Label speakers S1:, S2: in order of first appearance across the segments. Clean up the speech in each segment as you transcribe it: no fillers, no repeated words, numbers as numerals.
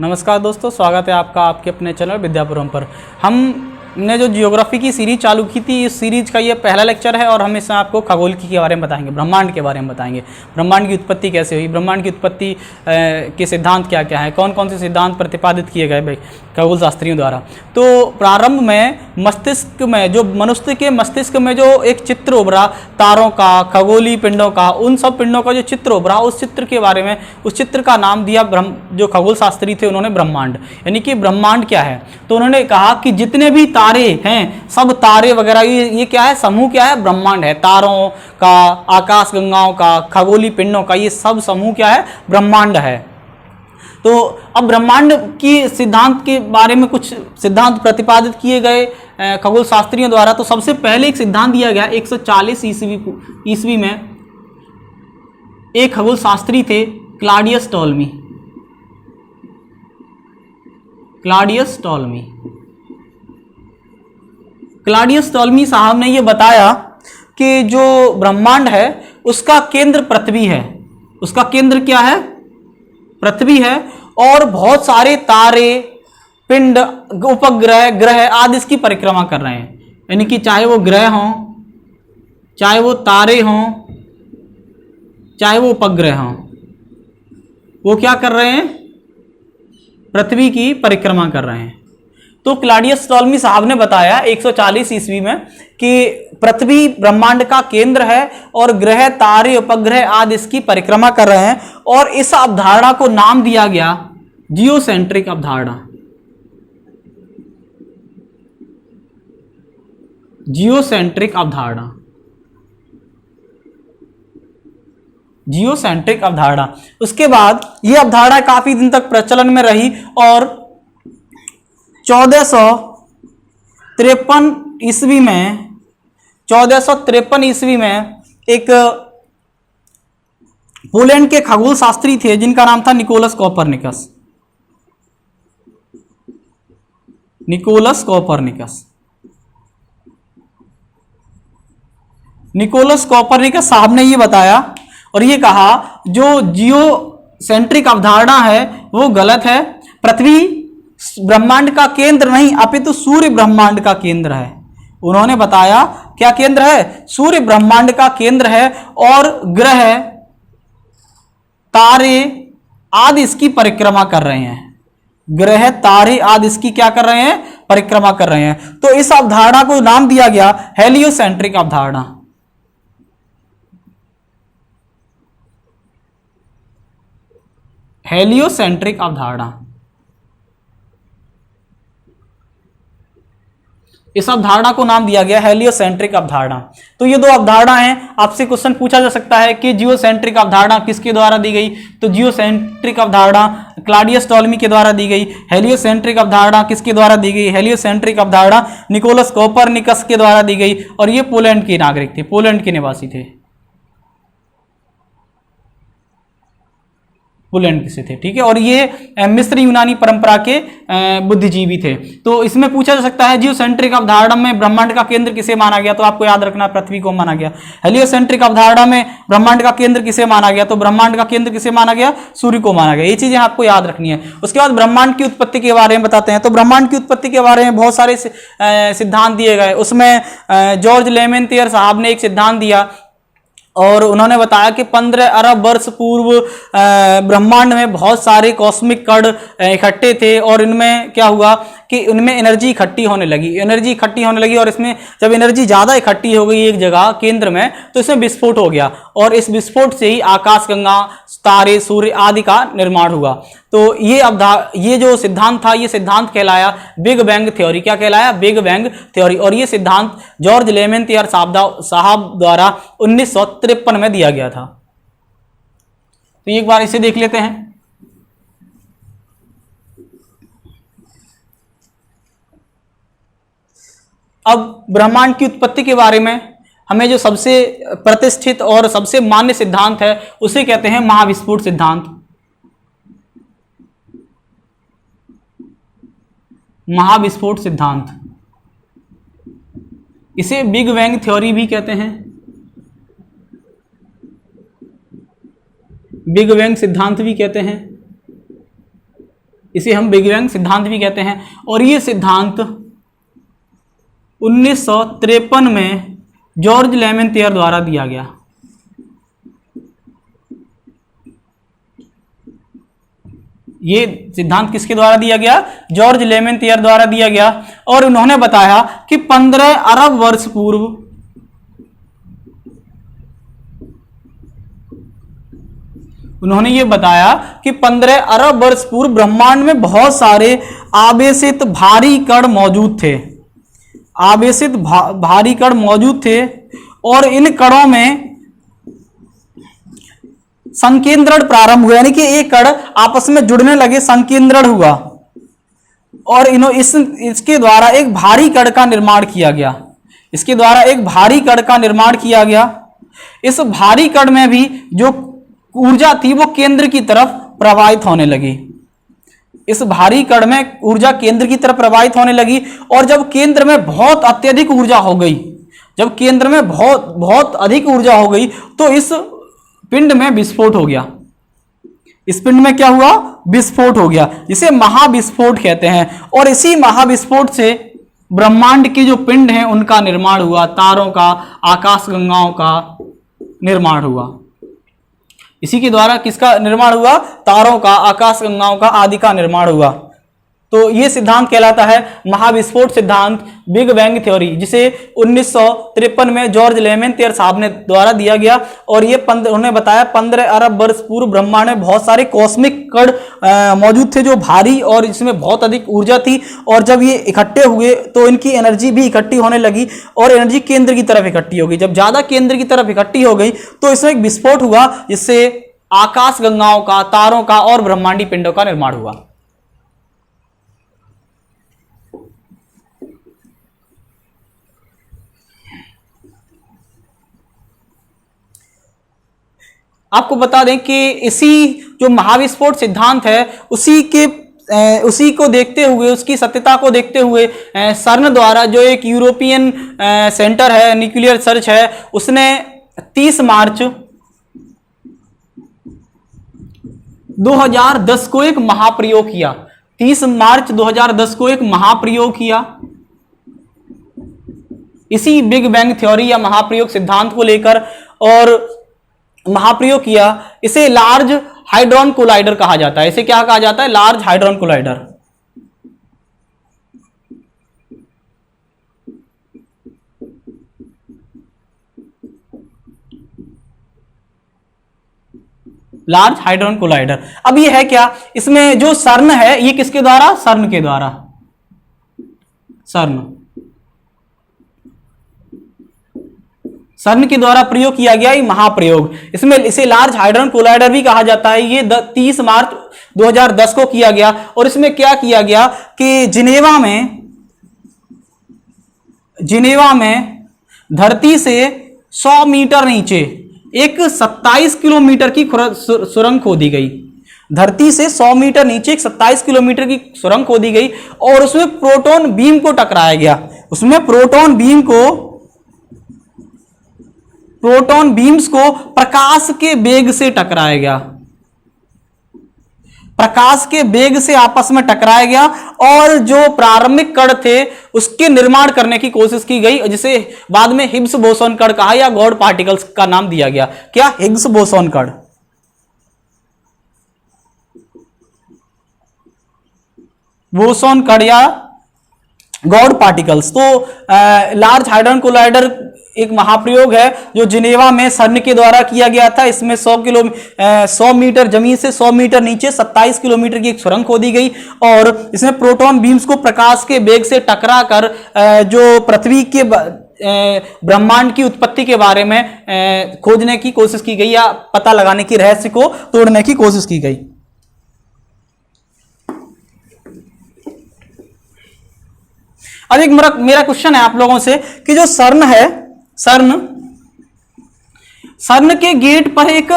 S1: नमस्कार दोस्तों, स्वागत है आपका आपके अपने चैनल विद्यापुरम पर। हमने जो जियोग्राफी की सीरीज चालू की थी, इस सीरीज का ये पहला लेक्चर है और हम इसमें आपको खगोल के बारे में बताएंगे, ब्रह्मांड के बारे में बताएंगे। ब्रह्मांड की उत्पत्ति कैसे हुई, ब्रह्मांड की उत्पत्ति के सिद्धांत क्या क्या है, कौन कौन से सिद्धांत प्रतिपादित किए गए भाई खगोल शास्त्रियों द्वारा। तो प्रारंभ में मस्तिष्क में, जो मनुष्य के मस्तिष्क में जो एक चित्र उभरा तारों का, खगोलीय पिंडों का, उन सब पिंडों का जो चित्र उभरा, उस चित्र के बारे में, उस चित्र का नाम दिया जो खगोल शास्त्री थे उन्होंने ब्रह्मांड। यानी कि ब्रह्मांड क्या है, तो उन्होंने कहा कि जितने भी तारे हैं, सब तारे वगैरह, ये क्या है, समूह क्या है, ब्रह्मांड है। तारों का, आकाश गंगाओं का, खगोलीय पिंडों का, ये सब समूह क्या है, ब्रह्मांड है। तो अब ब्रह्मांड की सिद्धांत के बारे में कुछ सिद्धांत प्रतिपादित किए गए खगोल शास्त्रियों द्वारा। तो सबसे पहले एक सिद्धांत दिया गया 140 ईस्वी में। एक खगोल शास्त्री थे क्लॉडियस टॉलमी। क्लॉडियस टॉलमी साहब ने यह बताया कि जो ब्रह्मांड है उसका केंद्र पृथ्वी है। उसका केंद्र क्या है, पृथ्वी है, और बहुत सारे तारे, पिंड, उपग्रह, ग्रह आदि इसकी परिक्रमा कर रहे हैं। यानी कि चाहे वो ग्रह हों, चाहे वो तारे हों, चाहे वो उपग्रह हों, वो क्या कर रहे हैं, पृथ्वी की परिक्रमा कर रहे हैं। तो क्लॉडियस टॉलमी साहब ने बताया 140 ईस्वी में कि पृथ्वी ब्रह्मांड का केंद्र है और ग्रह, तारे, उपग्रह आदि इसकी परिक्रमा कर रहे हैं। और इस अवधारणा को नाम दिया गया जियोसेंट्रिक अवधारणा। जियोसेंट्रिक अवधारणा, जियोसेंट्रिक अवधारणा। उसके बाद यह अवधारणा काफी दिन तक प्रचलन में रही और 1453 ईस्वी में एक पोलैंड के खगोल शास्त्री थे जिनका नाम था निकोलस कोपरनिकस। निकोलस कोपरनिकस साहब ने यह बताया और ये कहा जो जियोसेंट्रिक अवधारणा है वो गलत है। पृथ्वी ब्रह्मांड का केंद्र नहीं अपितु सूर्य ब्रह्मांड का केंद्र है। उन्होंने बताया क्या केंद्र है, सूर्य ब्रह्मांड का केंद्र है और ग्रह, तारे आदि इसकी परिक्रमा कर रहे हैं। ग्रह, तारे आदि इसकी क्या कर रहे हैं, परिक्रमा कर रहे हैं। तो इस अवधारणा को नाम दिया गया हेलियोसेंट्रिक अवधारणा। हेलियोसेंट्रिक अवधारणा, इस अवधारणा को नाम दिया गया हेलियोसेंट्रिक अवधारणा। तो ये दो अवधारणा हैं। आपसे क्वेश्चन पूछा जा सकता है कि जियोसेंट्रिक अवधारणा किसके द्वारा दी गई, तो जियोसेंट्रिक अवधारणा क्लॉडियस टॉलमी के द्वारा दी गई। हेलियोसेंट्रिक अवधारणा किसके द्वारा दी गई, हेलियोसेंट्रिक अवधारणा निकोलस कोपरनिकस के द्वारा दी गई। और ये पोलैंड के नागरिक थे, पोलैंड के निवासी थे, पोलैंड से थे, ठीक है। और ये मिस्र यूनानी परंपरा के बुद्धिजीवी थे। तो इसमें पूछा जा सकता है जियोसेंट्रिक अवधारणा में ब्रह्मांड का केंद्र किसे माना गया, तो आपको याद रखना पृथ्वी को माना गया। हेलियोसेंट्रिक अवधारणा में ब्रह्मांड का केंद्र किसे माना गया, तो ब्रह्मांड का केंद्र किसे माना गया, सूर्य को माना गया। ये चीजें आपको याद रखनी है। उसके बाद ब्रह्मांड की उत्पत्ति के बारे में बताते हैं। तो ब्रह्मांड की उत्पत्ति के बारे में बहुत सारे सिद्धांत दिए गए। उसमें जॉर्ज लेमेंथियर साहब ने एक सिद्धांत दिया और उन्होंने बताया कि 15 अरब वर्ष पूर्व ब्रह्मांड में बहुत सारे कॉस्मिक कण इकट्ठे थे और इनमें क्या हुआ कि उनमें एनर्जी इकट्ठी होने लगी और इसमें जब एनर्जी ज़्यादा इकट्ठी हो गई एक जगह केंद्र में, तो इसमें विस्फोट हो गया और इस विस्फोट से ही आकाशगंगा, तारे, सूर्य आदि का निर्माण हुआ। तो ये जो सिद्धांत था, ये सिद्धांत कहलाया बिग बैंग थ्योरी। क्या कहलाया, बिग बैंग थ्योरी। और ये सिद्धांत जॉर्ज लेमेंथियर साहब द्वारा 1953 में दिया गया था। तो एक बार इसे देख लेते हैं। अब ब्रह्मांड की उत्पत्ति के बारे में हमें जो सबसे प्रतिष्ठित और सबसे मान्य सिद्धांत है उसे कहते हैं महाविस्फोट सिद्धांत। महाविस्फोट सिद्धांत, इसे बिग बैंग थ्योरी भी कहते हैं। बिग बैंग सिद्धांत भी कहते हैं। इसे हम बिग बैंग सिद्धांत भी कहते हैं। और ये सिद्धांत 1953 में जॉर्ज लेमेंथियर द्वारा दिया गया। ये सिद्धांत किसके द्वारा दिया गया? जॉर्ज लेमेंथियर द्वारा दिया गया। और उन्होंने बताया कि 15 अरब वर्ष पूर्व उन्होंने ये बताया कि 15 अरब वर्ष पूर्व ब्रह्मांड में बहुत सारे आवेशित भारी कण मौजूद थे। आवेशित भारी कण मौजूद थे और इन कणों में संकेंद्रण प्रारंभ हुआ, यानी कि एक कण आपस में जुड़ने लगे, संकेंद्रण हुआ और इसके द्वारा एक भारी कण का निर्माण किया गया। इसके द्वारा एक भारी कण का निर्माण किया गया। इस भारी कण में भी जो ऊर्जा थी वो केंद्र की तरफ प्रवाहित होने लगी। इस भारी कण में ऊर्जा केंद्र की तरफ प्रवाहित होने लगी और जब केंद्र में बहुत अत्यधिक ऊर्जा हो गई, जब केंद्र में बहुत अधिक ऊर्जा हो गई तो इस पिंड में विस्फोट हो गया। इस पिंड में क्या हुआ? विस्फोट हो गया, जिसे महाविस्फोट कहते हैं। और इसी महाविस्फोट से ब्रह्मांड के जो पिंड हैं उनका निर्माण हुआ, तारों का, आकाशगंगाओं का निर्माण हुआ। इसी के द्वारा किसका निर्माण हुआ? तारों का, आकाशगंगाओं का आदि का निर्माण हुआ। तो यह सिद्धांत कहलाता है महाविस्फोट सिद्धांत, बिग बैंग थ्योरी, जिसे 1953 में जॉर्ज लेमेंथियर साहब ने द्वारा दिया गया। और ये उन्होंने बताया 15 अरब वर्ष पूर्व ब्रह्मांड में बहुत सारे कॉस्मिक कण मौजूद थे जो भारी और इसमें बहुत अधिक ऊर्जा थी। और जब ये इकट्ठे हुए तो इनकी एनर्जी भी इकट्ठी होने लगी और एनर्जी केंद्र की तरफ इकट्ठी हो गई। जब ज्यादा केंद्र की तरफ इकट्ठी हो गई तो इसमें एक विस्फोट हुआ, जिससे आकाशगंगाओं का, तारों का और ब्रह्मांडी पिंडों का निर्माण हुआ। आपको बता दें कि इसी जो महाविस्फोट सिद्धांत है उसी को देखते हुए, उसकी सत्यता को देखते हुए सर्न द्वारा, जो एक यूरोपियन सेंटर है न्यूक्लियर रिसर्च है, उसने 30 मार्च 2010 को एक महाप्रयोग किया। 30 मार्च 2010 को एक महाप्रयोग किया इसी बिग बैंग थ्योरी या महाप्रयोग सिद्धांत को लेकर। और महाप्रयोग किया, इसे लार्ज हाइड्रॉन कोलाइडर कहा जाता है। इसे क्या कहा जाता है? Large hadron collider. Large hadron collider. अब ये है क्या? इसमें जो सर्न है ये किसके द्वारा? सर्न के द्वारा। सर्न के द्वारा प्रयोग किया गया ये महाप्रयोग। इसमें इसे लार्ज हाइड्रॉन कोलाइडर भी कहा जाता है। ये 30 मार्च 2010 को किया गया। और इसमें क्या किया गया कि जिनेवा में धरती से 100 मीटर नीचे एक 27 किलोमीटर की सुरंग खोदी गई। धरती से 100 मीटर नीचे एक 27 किलोमीटर की सुरंग खोदी गई और उसमें प्रोटॉन बीम को टकराया गया। उसमें प्रोटॉन बीम्स को प्रकाश के वेग से टकराया गया। प्रकाश के वेग से आपस में टकराया गया और जो प्रारंभिक कण थे उसके निर्माण करने की कोशिश की गई, जिसे बाद में हिग्स बोसोन कण कहा या गॉड पार्टिकल्स का नाम दिया गया। क्या? हिग्स बोसोन कण। बोसोन कण या गॉड पार्टिकल्स। तो लार्ज हाइड्रॉन कोलाइडर एक महाप्रयोग है जो जिनेवा में सर्न के द्वारा किया गया था। इसमें 100 मीटर जमीन से 100 मीटर नीचे 27 किलोमीटर की एक सुरंग खोदी गई और इसमें प्रोटॉन बीम्स को प्रकाश के वेग से टकरा कर जो पृथ्वी के ब्रह्मांड की उत्पत्ति के बारे में खोजने की कोशिश की गई या पता लगाने की, रहस्य को तोड़ने की कोशिश की गई। अब एक मेरा क्वेश्चन है आप लोगों से कि जो सर्न है, सर्न के गेट पर एक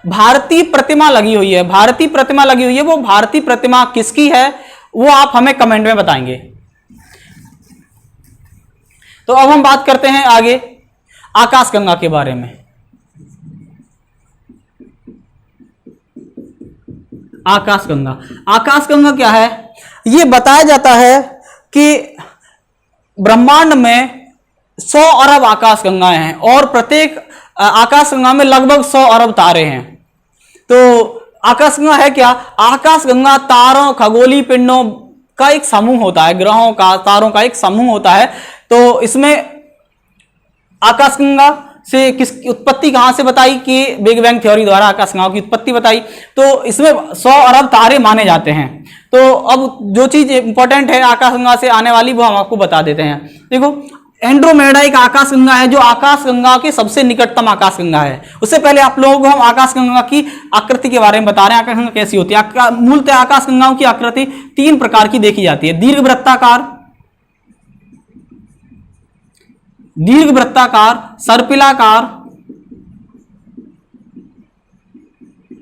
S1: भारतीय प्रतिमा लगी हुई है। भारतीय प्रतिमा लगी हुई है, वो भारतीय प्रतिमा किसकी है वो आप हमें कमेंट में बताएंगे। तो अब हम बात करते हैं आगे आकाशगंगा के बारे में। आकाशगंगा। आकाशगंगा क्या है? ये बताया जाता है कि ब्रह्मांड में 100 अरब आकाशगंगाएं हैं और प्रत्येक आकाशगंगा में लगभग 100 अरब तारे हैं। तो आकाशगंगा है क्या? आकाशगंगा तारों, खगोलीय पिंडों का एक समूह होता है, ग्रहों का, तारों का एक समूह होता है। तो इसमें आकाशगंगा से किसकी उत्पत्ति कहां से बताई? कि बिग बैंग थ्योरी द्वारा आकाशगंगा की उत्पत्ति बताई। तो इसमें 100 अरब तारे माने जाते हैं। तो अब जो चीज इंपॉर्टेंट है आकाशगंगा से आने वाली वो हम आपको बता देते हैं। देखो, एंड्रोमेडा एक आकाशगंगा है जो आकाशगंगा के सबसे निकटतम आकाशगंगा है। उससे पहले आप लोगों को हम आकाशगंगा की आकृति के बारे में बता रहे हैं। आकाशगंगा कैसी होती है? मूलतः आकाशगंगाओं की आकृति 3 प्रकार की देखी जाती है। दीर्घ वृत्ताकार, सर्पिलाकार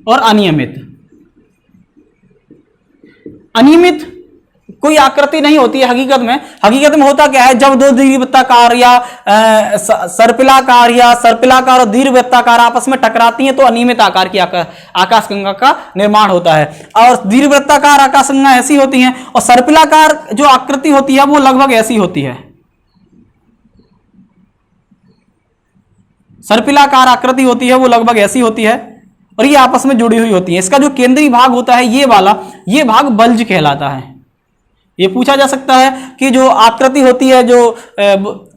S1: और अनियमित। अनियमित कोई आकृति नहीं होती है हकीकत में। हकीकत में होता क्या है? जब दो दीर्घवृत्ताकार या सर्पिलाकार और दीर्घवृत्ताकार आपस में टकराती हैं तो अनियमित आकार की आकाशगंगा का निर्माण होता है। और दीर्घवृत्ताकार आकाशगंगा ऐसी होती हैं और सर्पिलाकार जो आकृति होती है वो लगभग ऐसी होती है। सर्पिलाकार आकृति होती है वो लगभग ऐसी होती है और ये आपस में जुड़ी हुई होती है। इसका जो केंद्रीय भाग होता है ये वाला, ये भाग बल्ज कहलाता है। ये पूछा जा सकता है कि जो आकृति होती है, जो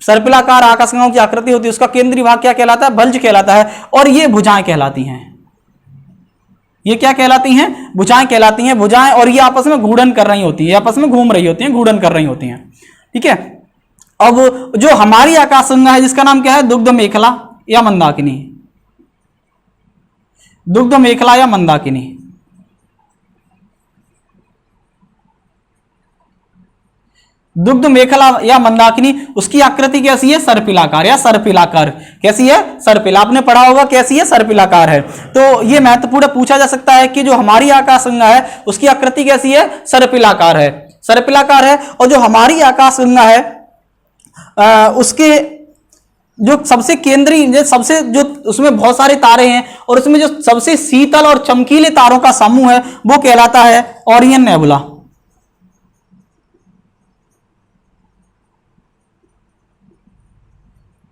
S1: सर्पिलाकार आकाशगंगाओं की आकृति होती है, उसका केंद्रीय भाग क्या कहलाता है? बल्ज कहलाता है। और ये भुजाएं कहलाती हैं। ये क्या कहलाती हैं? भुजाएं कहलाती हैं। भुजाएं, और ये आपस में घूर्णन कर रही होती है, आपस में घूम रही होती हैं, घूर्णन कर रही होती हैं। ठीक है। अब जो हमारी आकाशगंगा है जिसका नाम क्या है? दुग्ध मेखला या मंदाकिनी। दुग्ध मेखला या मंदाकिनी। दुग्ध मेखला या मंदाकिनी, उसकी आकृति कैसी है? सर्पिलाकार या सर्पिलाकार। कैसी है? सर्पिला। आपने पढ़ा होगा कैसी है? सर्पिलाकार है। तो ये महत्वपूर्ण पूछा जा सकता है कि जो हमारी आकाशगंगा है उसकी आकृति कैसी है? सर्पिलाकार है। सर्पिलाकार है। और जो हमारी आकाशगंगा है उसके जो सबसे केंद्रीय, सबसे जो उसमें बहुत सारे तारे हैं और उसमें जो सबसे शीतल और चमकीले तारों का समूह है वो कहलाता है Orion nebula.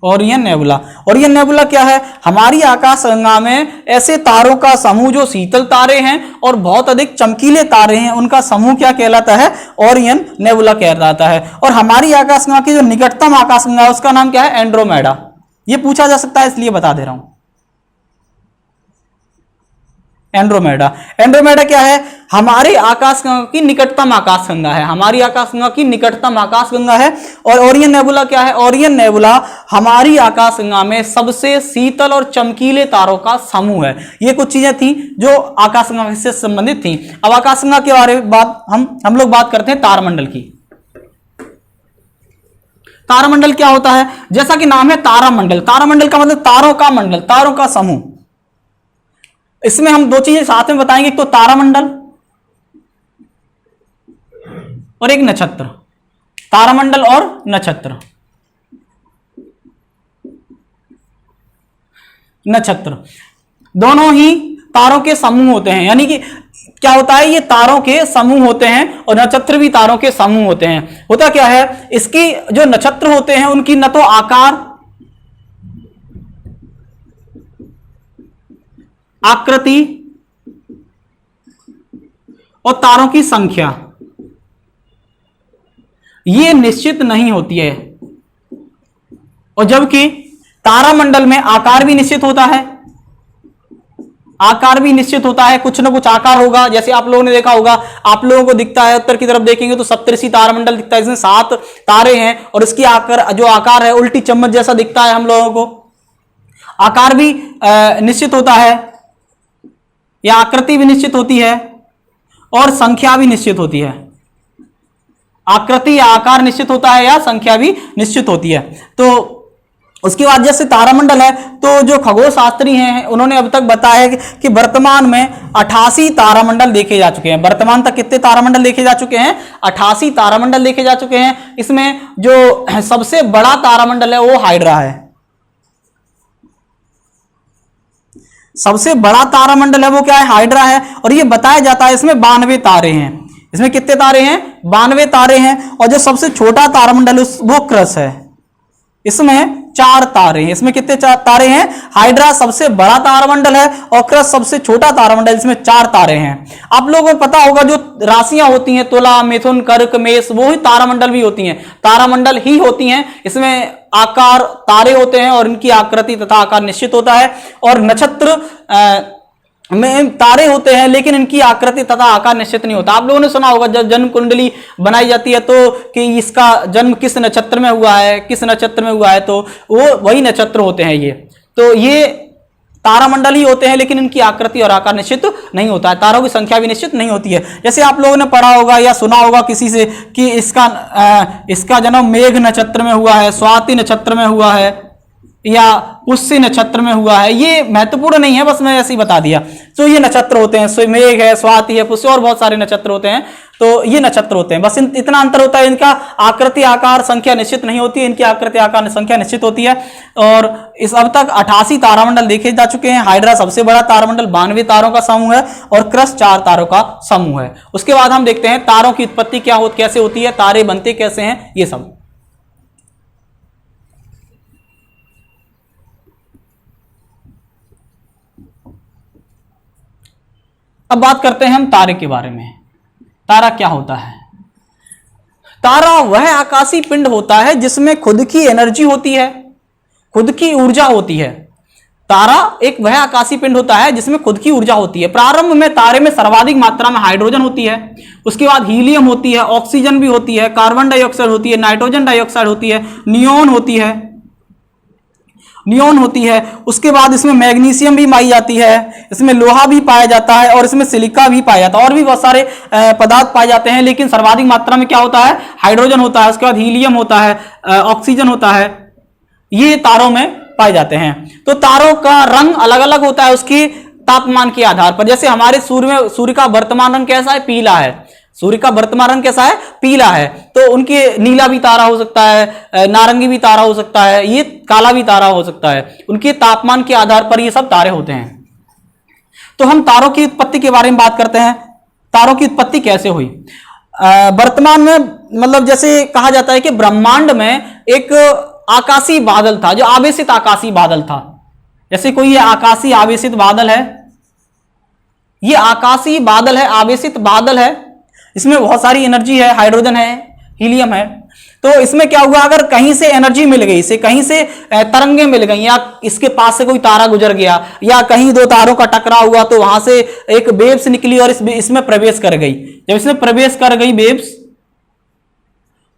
S1: Orion nebula. Orion nebula क्या है? हमारी आकाशगंगा में ऐसे तारों का समूह जो शीतल तारे हैं और बहुत अधिक चमकीले तारे हैं, उनका समूह क्या कहलाता है? ओरियन नेबुला कहलाता है। और हमारी आकाशगंगा की जो निकटतम आकाशगंगा है उसका नाम क्या है? एंड्रोमेडा। ये पूछा जा सकता है इसलिए बता दे रहा हूं। एंड्रोमेडा। एंड्रोमेडा क्या है? हमारे आकाशगंगा की निकटतम आकाशगंगा है। हमारी आकाशगंगा की निकटतम आकाशगंगा है। और ओरियन नेबुला क्या है? ओरियन नेबुला हमारी आकाशगंगा में सबसे शीतल और चमकीले तारों का समूह है। ये कुछ चीजें थी जो आकाशगंगा से संबंधित थी। अब आकाशगंगा के बारे में हम लोग बात करते हैं तारामंडल की। तारामंडल क्या होता है? जैसा कि नाम है तारामंडल। तारामंडल का मतलब तारों का मंडल, तारों का समूह। इसमें हम दो चीजें साथ में बताएंगे, एक तो तारामंडल और एक नक्षत्र। तारामंडल और नक्षत्र। नक्षत्र दोनों ही तारों के समूह होते हैं। यानी कि क्या होता है? ये तारों के समूह होते हैं और नक्षत्र भी तारों के समूह होते हैं। होता क्या है? इसकी जो नक्षत्र होते हैं उनकी न तो आकार, आकृति और तारों की संख्या ये निश्चित नहीं होती है। और जबकि तारामंडल में आकार भी निश्चित होता है। आकार भी निश्चित होता है, कुछ ना कुछ आकार होगा। जैसे आप लोगों ने देखा होगा, आप लोगों को दिखता है, उत्तर की तरफ देखेंगे तो सप्तऋषि तारामंडल दिखता है, इसमें 7 तारे हैं और इसकी आकार है उल्टी चम्मच जैसा दिखता है हम लोगों को। आकार भी निश्चित होता है या आकृति भी निश्चित होती है और संख्या भी निश्चित होती है। आकृति या आकार निश्चित होता है या संख्या भी निश्चित होती है। तो उसके बाद जैसे तारामंडल है तो जो खगोल शास्त्री हैं उन्होंने अब तक बताया है कि वर्तमान में 88 तारामंडल देखे जा चुके हैं। वर्तमान तक कितने तारामंडल देखे जा चुके हैं? 88 तारामंडल देखे जा चुके हैं। इसमें जो सबसे बड़ा तारामंडल है वो हाइड्रा है। सबसे बड़ा तारामंडल है वो क्या है, हाइड्रा है। और ये बताया जाता है इसमें 92 तारे हैं। इसमें कितने तारे हैं, 92 तारे हैं। और जो सबसे छोटा तारामंडल वो क्रस है, इसमें 4 तारे हैं। इसमें कितने तारे हैं, हाइड्रा सबसे बड़ा तारामंडल है और क्रस सबसे छोटा तारामंडल, इसमें 4 तारे हैं। आप लोगों को पता होगा जो राशियां होती हैं तुला, मिथुन, कर्क, मेष, वो ही तारामंडल भी होती हैं, तारामंडल ही होती हैं। इसमें आकार तारे होते हैं और इनकी आकृति तथा आकार निश्चित होता है। और नक्षत्र में तारे होते हैं लेकिन इनकी आकृति तथा आकार निश्चित नहीं होता। आप लोगों ने सुना होगा जब जन्म कुंडली बनाई जाती है तो कि इसका जन्म किस नक्षत्र में हुआ है, किस नक्षत्र में हुआ है, तो वो वही नक्षत्र होते हैं ये। तो ये तारामंडल ही होते हैं लेकिन इनकी आकृति और आकार निश्चित नहीं होता है, तारों की संख्या भी निश्चित नहीं होती है। जैसे आप लोगों ने पढ़ा होगा या सुना होगा किसी से कि इसका जन्म मेघ नक्षत्र में हुआ है, स्वाति नक्षत्र में हुआ है या पुष्य नक्षत्र में हुआ है। ये महत्वपूर्ण नहीं है, बस मैं ऐसे ही बता दिया। तो ये नक्षत्र होते हैं, मेघ है, स्वाति है, पुष्य और बहुत सारे नक्षत्र होते हैं। तो ये नक्षत्र होते हैं, बस इतना अंतर होता है, इनका आकृति आकार संख्या निश्चित नहीं होती है, इनकी आकृति आकार संख्या निश्चित होती है। और इस अब तक 88 तारामंडल देखे जा चुके हैं। हाइड्रा सबसे बड़ा तारामंडल 92 तारों का समूह है और क्रस 4 तारों का समूह है। उसके बाद हम देखते हैं तारों की उत्पत्ति कैसे होती है, तारे बनते कैसे हैं, ये सब। अब बात करते हैं हम तारे के बारे में। तारा क्या होता है? तारा वह आकाशीय पिंड होता है जिसमें खुद की एनर्जी होती है, खुद की ऊर्जा होती है। तारा एक वह आकाशीय पिंड होता है जिसमें खुद की ऊर्जा होती है। प्रारंभ में तारे में सर्वाधिक मात्रा में हाइड्रोजन होती है, उसके बाद हीलियम होती है, ऑक्सीजन भी होती है, कार्बन डाइऑक्साइड होती है, नाइट्रोजन डाइऑक्साइड होती है, नियोन होती है। उसके बाद इसमें मैग्नीशियम भी पाई जाती है, इसमें लोहा भी पाया जाता है और इसमें सिलिका भी पाया जाता है। और भी बहुत सारे पदार्थ पाए जाते हैं लेकिन सर्वाधिक मात्रा में क्या होता है, हाइड्रोजन होता है। उसके बाद हीलियम होता है, ऑक्सीजन होता है, ये तारों में पाए जाते हैं। तो तारों का रंग अलग अलग होता है उसके तापमान के आधार पर। जैसे हमारे सूर्य का वर्तमान रंग कैसा है, पीला है। सूर्य का वर्तमान रंग कैसा है, पीला है। तो उनके नीला भी तारा हो सकता है, नारंगी भी तारा हो सकता है, ये काला भी तारा हो सकता है। उनके तापमान के आधार पर ये सब तारे होते हैं। तो हम तारों की उत्पत्ति के बारे में बात करते हैं। तारों की उत्पत्ति कैसे हुई? वर्तमान में मतलब जैसे कहा जाता है कि ब्रह्मांड में एक आकाशीय बादल था, जो आवेशित आकाशीय बादल था। जैसे कोई ये आकाशीय आवेशित बादल है, ये आकाशीय बादल है, आवेशित बादल है, इसमें बहुत सारी एनर्जी है, हाइड्रोजन है, हीलियम है। तो इसमें क्या हुआ, अगर कहीं से एनर्जी मिल गई, इसे कहीं से तरंगें मिल गई, या इसके पास से कोई तारा गुजर गया, या कहीं दो तारों का टकराव हुआ, तो वहां से एक वेव्स निकली और इसमें प्रवेश कर गई। जब इसमें प्रवेश कर गई वेव्स,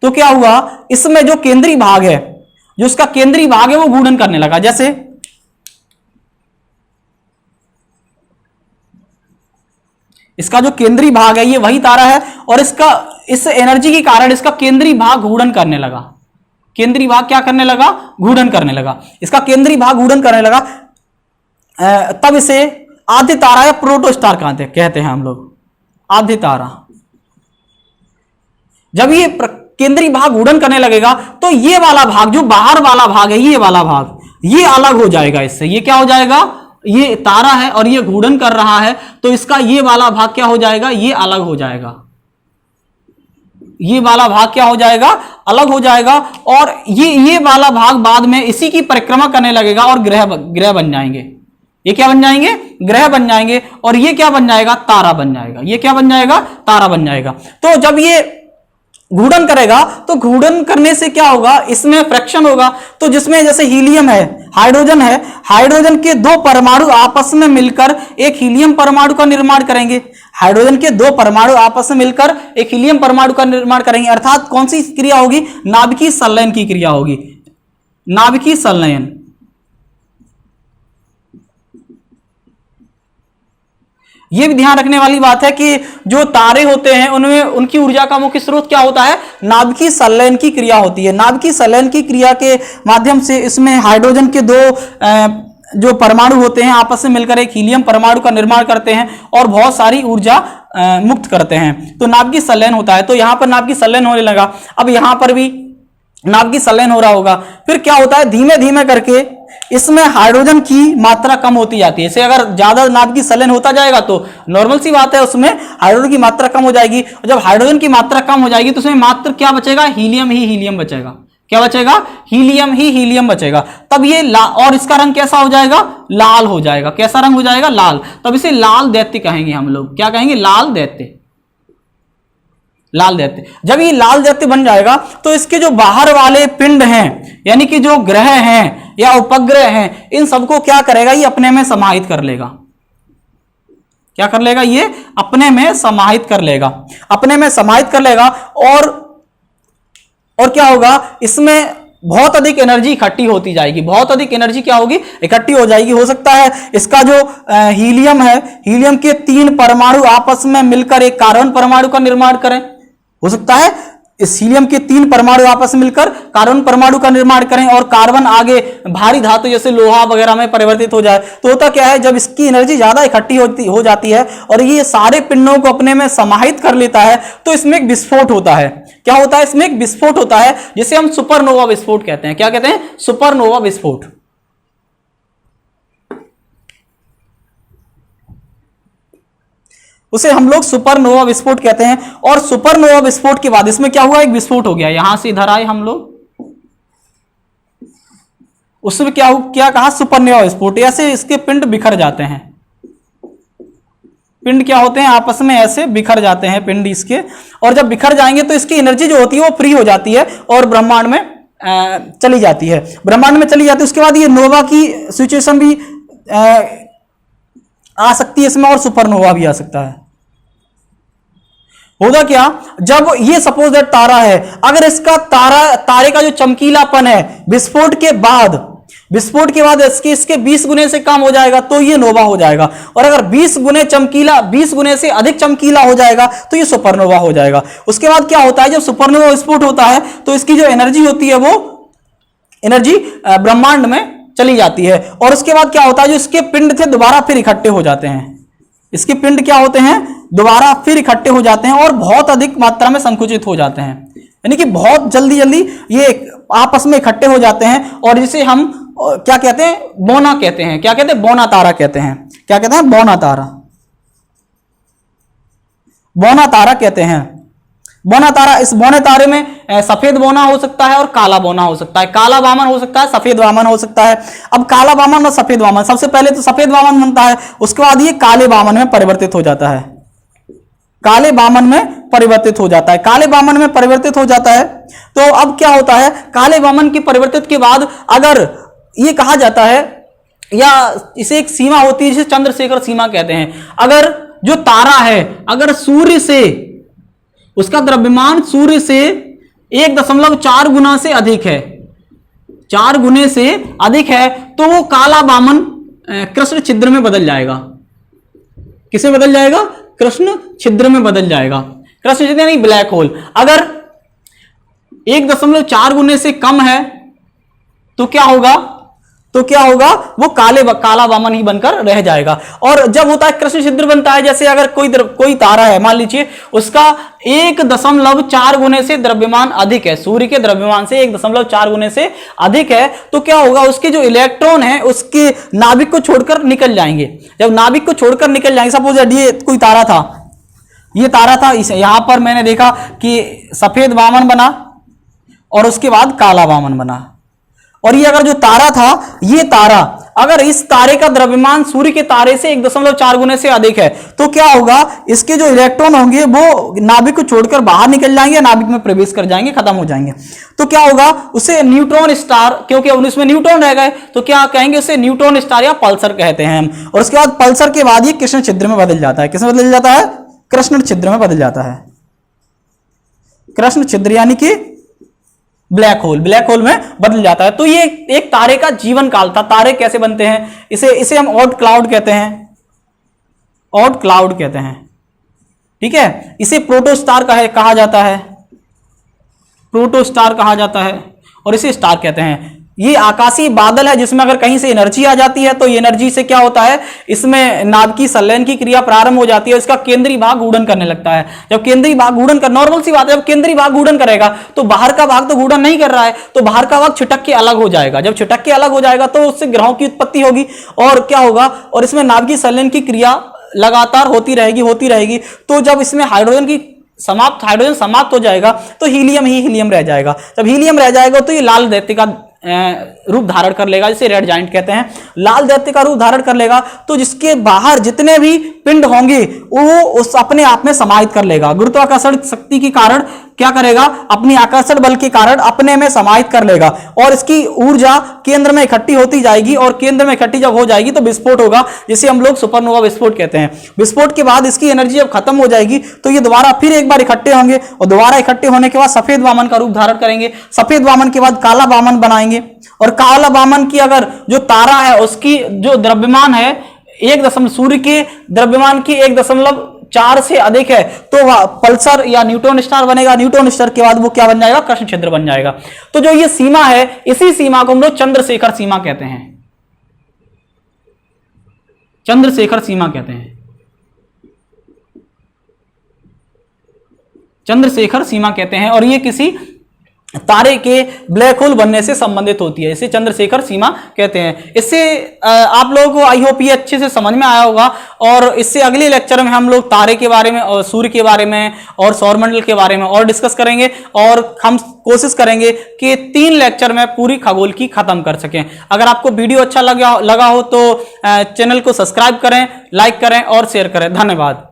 S1: तो क्या हुआ, इसमें जो केंद्रीय भाग है, जो इसका केंद्रीय भाग है, वो घूर्णन करने लगा। जैसे इसका जो केंद्रीय भाग है ये वही तारा है, और इस एनर्जी के कारण इसका केंद्रीय भाग घूर्णन करने लगा। केंद्रीय भाग क्या करने लगा, घूर्णन करने लगा। इसका केंद्रीय भाग घूर्णन करने लगा, तब इसे आद्य तारा या प्रोटोस्टार कहते हैं हम लोग, आद्य तारा। जब ये केंद्रीय भाग घूर्णन करने लगेगा तो ये वाला भाग, जो बाहर वाला भाग है, ये वाला भाग, ये अलग हो जाएगा इससे। ये क्या हो जाएगा, ये तारा है और ये घूर्णन कर रहा है, तो इसका ये वाला भाग क्या हो जाएगा, ये अलग हो जाएगा। ये वाला भाग क्या हो जाएगा, अलग हो जाएगा। और ये वाला भाग बाद में इसी की परिक्रमा करने लगेगा और ग्रह बन जाएंगे। ये क्या बन जाएंगे, ग्रह बन जाएंगे। और ये क्या बन जाएगा, तारा बन जाएगा। ये क्या बन जाएगा, तारा बन जाएगा। तो जब ये घूर्णन करेगा तो घूर्णन करने से क्या होगा, इसमें फ्रैक्शन होगा। तो जिसमें जैसे हीलियम है, हाइड्रोजन है, हाइड्रोजन के 2 परमाणु आपस में मिलकर एक हीलियम परमाणु का निर्माण करेंगे। हाइड्रोजन के 2 परमाणु आपस में मिलकर एक हीलियम परमाणु का निर्माण करेंगे। अर्थात कौन सी क्रिया होगी, नाभिकीय संलयन की क्रिया होगी, नाभिकीय संलयन। यह भी ध्यान रखने वाली बात है कि जो तारे होते हैं उनमें उनकी ऊर्जा का मुख्य स्रोत क्या होता है, नाभिकीय संलयन की क्रिया होती है। नाभिकीय संलयन की क्रिया के माध्यम से इसमें हाइड्रोजन के 2 जो परमाणु होते हैं आपस में मिलकर एक हीलियम परमाणु का निर्माण करते हैं और बहुत सारी ऊर्जा मुक्त करते हैं। तो नाभिकीय संलयन होता है। तो यहां पर नाभिकीय संलयन होने लगा। अब यहां पर भी नाभिकीय संलयन हो रहा होगा। फिर क्या होता है, धीमे धीमे करके इसमें हाइड्रोजन की मात्रा कम होती जाती है। इसे अगर ज्यादा नाभिकीय संलयन होता जाएगा तो नॉर्मल सी बात है, उसमें हाइड्रोजन की मात्रा कम हो जाएगी, और जब हाइड्रोजन की मात्रा कम हो जाएगी तो उसमें मात्र क्या बचेगा, हीलियम ही हीलियम बचेगा। क्या बचेगा, हीलियम ही हीलियम बचेगा। तब ये और इसका रंग कैसा हो जाएगा, लाल हो जाएगा। कैसा रंग हो जाएगा, लाल। तब इसे लाल दैत्य कहेंगे हम लोग। क्या कहेंगे, लाल दैत्य। लाल दैत्य। जब ये लाल दैत्य बन जाएगा तो इसके जो बाहर वाले पिंड हैं, यानी कि जो ग्रह हैं या उपग्रह हैं, इन सबको क्या करेगा, ये अपने में समाहित कर लेगा। क्या कर लेगा, ये अपने में समाहित कर लेगा। अपने में समाहित कर लेगा और क्या होगा, इसमें बहुत अधिक एनर्जी इकट्ठी होती जाएगी। बहुत अधिक एनर्जी क्या होगी, इकट्ठी हो जाएगी। हो सकता है इसका जो हीलियम है, हीलियम के 3 परमाणु आपस में मिलकर एक कार्बन परमाणु का निर्माण करें। हो सकता है इस हीलियम के 3 परमाणु आपस में मिलकर कार्बन परमाणु का निर्माण करें और कार्बन आगे भारी धातु जैसे लोहा वगैरह में परिवर्तित हो जाए। तो होता क्या है, जब इसकी एनर्जी ज्यादा इकट्ठी हो जाती है और ये सारे पिंडों को अपने में समाहित कर लेता है, तो इसमें एक विस्फोट होता है। क्या होता है, इसमें एक विस्फोट होता है, जिसे हम सुपरनोवा विस्फोट कहते हैं। क्या कहते हैं, सुपरनोवा विस्फोट। उसे हम लोग सुपरनोवा विस्फोट कहते हैं। और सुपरनोवा विस्फोट के बाद इसमें क्या हुआ, एक विस्फोट हो गया। यहां से इधर आए हम लोग, उसमें क्या कहा, सुपरनोवा विस्फोट। ऐसे इसके पिंड बिखर जाते हैं। पिंड क्या होते हैं, आपस में ऐसे बिखर जाते हैं पिंड इसके। और जब बिखर जाएंगे तो इसकी एनर्जी जो होती है वो फ्री हो जाती है और ब्रह्मांड में चली जाती है। ब्रह्मांड में चली जाती है। उसके बाद ये नोवा की सिचुएशन भी आ सकती है इसमें, और सुपरनोवा भी आ सकता है। होगा क्या, जब ये सपोज दैट तारा है, अगर इसका तारे का जो चमकीलापन है विस्फोट के बाद इसके 20 गुने से कम हो जाएगा तो ये नोवा हो जाएगा। और अगर 20 गुने से अधिक चमकीला हो जाएगा तो ये सुपरनोवा हो जाएगा। उसके बाद क्या होता है, जब सुपरनोवा विस्फोट होता है तो इसकी जो एनर्जी होती है वो एनर्जी ब्रह्मांड में चली जाती है। और उसके बाद क्या होता है, जो इसके पिंड थे दोबारा फिर इकट्ठे हो जाते हैं। इसके पिंड क्या होते हैं, दोबारा फिर इकट्ठे हो जाते हैं और बहुत अधिक मात्रा में संकुचित हो जाते हैं। यानी कि बहुत जल्दी ये आपस में इकट्ठे हो जाते हैं और जिसे हम क्या कहते हैं, बोना कहते हैं। क्या कहते हैं, बोना तारा कहते हैं। क्या कहते हैं, बोना तारा। बोना तारा कहते हैं। बोना तारा, इस बोने तारे में सफेद बोना हो सकता है और काला बोना हो सकता है। काला वामन हो सकता है, सफेद वामन हो सकता है। अब काला वामन और सफेद वामन, सबसे पहले तो सफेद वामन बनता है, उसके बाद ये काले वामन में परिवर्तित हो जाता है। काले वामन में परिवर्तित हो जाता है। काले वामन में परिवर्तित हो जाता है तो अब क्या होता है, काले वामन की परिवर्तित के बाद अगर ये कहा जाता है, या इसे एक सीमा होती है जिसे चंद्रशेखर सीमा कहते हैं। अगर जो तारा है, अगर सूर्य से, उसका द्रव्यमान सूर्य से 1.4 गुना से अधिक है, 4 गुने से अधिक है, तो वो काला वामन कृष्ण छिद्र में बदल जाएगा। किसे बदल जाएगा, कृष्ण छिद्र में बदल जाएगा। कृष्ण छिद्र यानी ब्लैक होल। अगर 1.4 गुने से कम है तो क्या होगा, वो काला वामन ही बनकर रह जाएगा। और जब होता है कृष्ण छिद्र बनता है, जैसे अगर कोई तारा है, मान लीजिए उसका 1.4 गुने से द्रव्यमान अधिक है, सूर्य के द्रव्यमान से 1.4 गुने से अधिक है, तो क्या होगा, उसके जो इलेक्ट्रॉन है उसके नाभिक को छोड़कर निकल जाएंगे। जब नाभिक को छोड़कर निकल जाएंगे, सपोज ये कोई तारा था, यहां पर मैंने देखा कि सफेद वामन बना और उसके बाद काला वामन बना। और ये अगर जो तारा था, ये तारा अगर इस तारे का द्रव्यमान सूर्य के तारे से 1.4 गुने से अधिक है, तो क्या होगा, इसके जो इलेक्ट्रॉन होंगे वो नाभिक को छोड़कर बाहर निकल जाएंगे, नाभिक में प्रवेश कर जाएंगे, खत्म हो जाएंगे। तो क्या होगा, उसे न्यूट्रॉन स्टार, क्योंकि उसमें न्यूट्रॉन रह गए तो क्या कहेंगे, उसे न्यूट्रॉन स्टार या पल्सर कहते हैं हम। और उसके बाद पल्सर के बाद ये कृष्ण छिद्र में बदल जाता है। किसमें बदल जाता है, कृष्ण छिद्र में बदल जाता है। कृष्ण छिद्र यानी कि ब्लैक होल में बदल जाता है। तो ये एक तारे का जीवन काल था। तारे कैसे बनते हैं, इसे हम ऑट क्लाउड कहते हैं। ऑट क्लाउड कहते हैं, ठीक है। इसे प्रोटोस्टार कहा जाता है, प्रोटोस्टार कहा जाता है, और इसे स्टार कहते हैं। ये आकाशीय बादल है जिसमें अगर कहीं से एनर्जी आ जाती है तो ये एनर्जी से क्या होता है, इसमें नाभिकीय संलयन की क्रिया प्रारंभ हो जाती है, इसका केंद्रीय भाग घूर्णन करने लगता है। जब केंद्रीय भाग घूर्णन कर, नॉर्मल सी बात है, जब केंद्रीय भाग घूर्णन करेगा तो बाहर का भाग तो घूर्णन नहीं कर रहा है, तो बाहर का भाग छिटक के अलग हो जाएगा। जब छिटक के अलग हो जाएगा तो उससे ग्रहों की उत्पत्ति होगी और क्या होगा, और इसमें नाभिकीय संलयन की क्रिया लगातार होती रहेगी। तो जब इसमें हाइड्रोजन समाप्त हो जाएगा तो हीलियम ही हीलियम रह जाएगा। जब हीलियम रह जाएगा तो ये लाल दैत्य का रूप धारण कर लेगा, जिसे रेड जाइंट कहते हैं। लाल दैत्य का रूप धारण कर लेगा तो जिसके बाहर जितने भी पिंड होंगे वो उस अपने आप में समाहित कर लेगा। गुरुत्वाकर्षण शक्ति के कारण क्या करेगा, अपनी आकर्षण बल के कारण अपने में समाहित कर लेगा और इसकी ऊर्जा केंद्र में इकट्ठी होती जाएगी और केंद्र में इकट्ठी जब हो जाएगी तो विस्फोट होगा, जिसे हम लोग सुपरनोवा विस्फोट कहते हैं। विस्फोट के बाद इसकी एनर्जी जब खत्म हो जाएगी तो ये दोबारा फिर एक बार इकट्ठे होंगे और दोबारा इकट्ठे होने के बाद सफेद वामन का रूप धारण करेंगे। सफेद वामन के बाद काला वामन बनाएंगे और काला वामन की अगर जो तारा है उसकी जो द्रव्यमान है सूर्य के द्रव्यमान की 1.4 से अधिक है तो वह पल्सर या न्यूट्रॉन स्टार बनेगा। न्यूट्रॉन स्टार के बाद वो क्या बन जाएगा, कृष्ण छिद्र बन जाएगा। तो जो ये सीमा है, इसी सीमा को हम लोग चंद्रशेखर सीमा कहते हैं। चंद्रशेखर सीमा कहते हैं, चंद्रशेखर सीमा कहते हैं और ये किसी तारे के ब्लैक होल बनने से संबंधित होती है, इसे चंद्रशेखर सीमा कहते हैं। इससे आप लोगों को आई होप ये अच्छे से समझ में आया होगा और इससे अगले लेक्चर में हम लोग तारे के बारे में और सूर्य के बारे में और सौरमंडल के बारे में और डिस्कस करेंगे और हम कोशिश करेंगे कि 3 लेक्चर में पूरी खगोल की खत्म कर सकें। अगर आपको वीडियो अच्छा लगा हो तो चैनल को सब्सक्राइब करें, लाइक करें और शेयर करें। धन्यवाद।